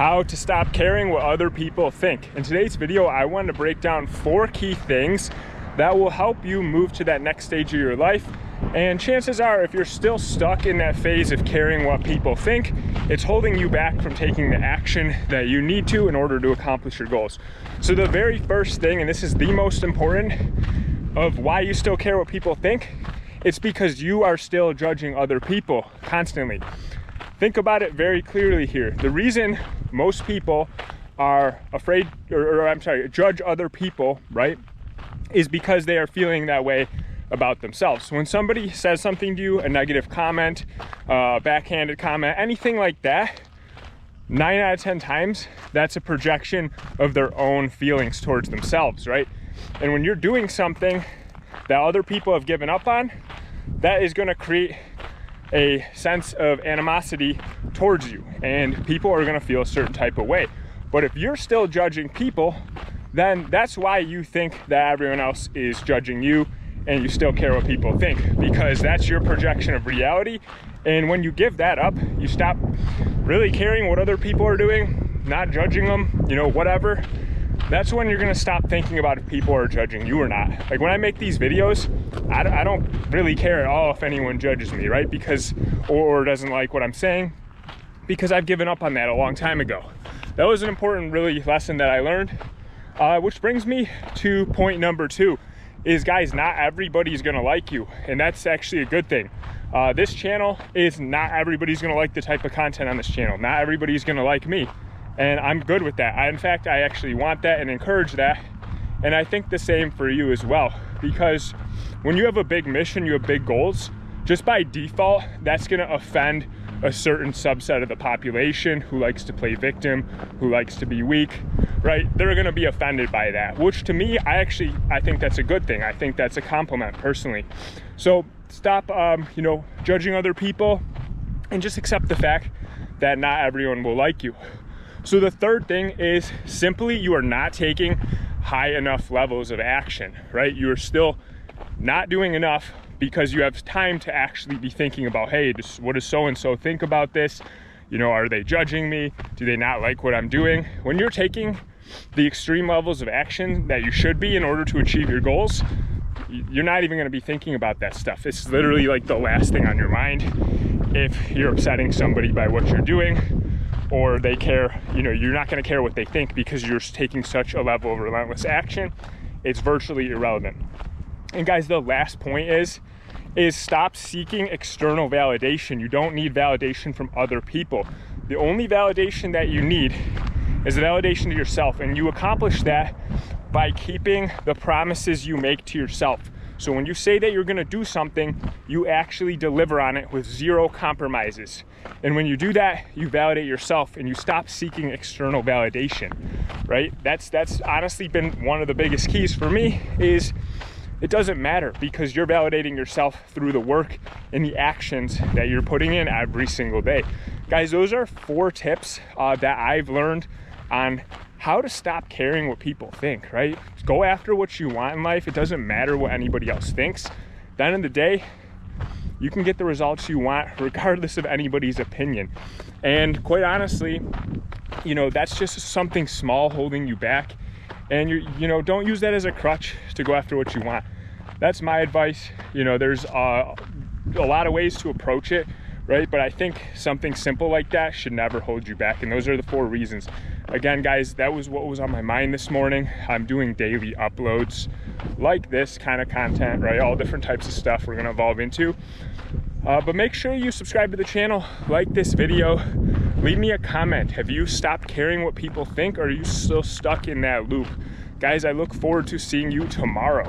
How to stop caring what other people think. In today's video, I wanted to break down 4 key things that will help you move to that next stage of your life. And chances are, if you're still stuck in that phase of caring what people think, it's holding you back from taking the action that you need to in order to accomplish your goals. So the very first thing, and this is the most important of why you still care what people think, it's because you are still judging other people constantly. Think about it very clearly here. The reason most people are afraid, judge other people, right, is because they are feeling that way about themselves. So when somebody says something to you, a negative comment, backhanded comment, anything like that, 9 out of 10 times, that's a projection of their own feelings towards themselves, right? And when you're doing something that other people have given up on, that is going to create a sense of animosity towards you, and people are going to feel a certain type of way. But if you're still judging people, then that's why you think that everyone else is judging you and you still care what people think, because that's your projection of reality. And when you give that up, you stop really caring what other people are doing, not judging them, whatever. That's when you're gonna stop thinking about if people are judging you or not. Like when I make these videos, I don't really care at all if anyone judges me, right? Because, or doesn't like what I'm saying, because I've given up on that a long time ago. That was an important really lesson that I learned, which brings me to point number 2, is guys, not everybody's gonna like you. And that's actually a good thing. This channel is not everybody's gonna like the type of content on this channel. Not everybody's gonna like me. And I'm good with that. In fact, I actually want that and encourage that. And I think the same for you as well, because when you have a big mission, you have big goals, just by default, that's gonna offend a certain subset of the population who likes to play victim, who likes to be weak, right? They're gonna be offended by that, which to me, I think that's a good thing. I think that's a compliment personally. So stop, judging other people and just accept the fact that not everyone will like you. So the third thing is simply you are not taking high enough levels of action, right? You are still not doing enough because you have time to actually be thinking about, hey, what does so-and-so think about this? Are they judging me? Do they not like what I'm doing? When you're taking the extreme levels of action that you should be in order to achieve your goals, you're not even gonna be thinking about that stuff. It's literally like the last thing on your mind. If you're upsetting somebody by what you're doing, or they care, you're not gonna care what they think because you're taking such a level of relentless action. It's virtually irrelevant. And guys, the last point is stop seeking external validation. You don't need validation from other people. The only validation that you need is the validation to yourself, and you accomplish that by keeping the promises you make to yourself. So when you say that you're gonna do something, you actually deliver on it with 0 compromises. And when you do that, you validate yourself and you stop seeking external validation, right? That's honestly been one of the biggest keys for me, is it doesn't matter because you're validating yourself through the work and the actions that you're putting in every single day. Guys, those are 4 tips that I've learned on how to stop caring what people think, right? Go after what you want in life. It doesn't matter what anybody else thinks. At the end of the day, you can get the results you want regardless of anybody's opinion. And quite honestly, that's just something small holding you back. And don't use that as a crutch to go after what you want. That's my advice. There's a lot of ways to approach it, right? But I think something simple like that should never hold you back. And those are the 4 reasons. Again, guys, that was what was on my mind this morning. I'm doing daily uploads like this kind of content, right? All different types of stuff we're gonna evolve into. But make sure you subscribe to the channel, like this video, leave me a comment. Have you stopped caring what people think, or are you still stuck in that loop? Guys, I look forward to seeing you tomorrow.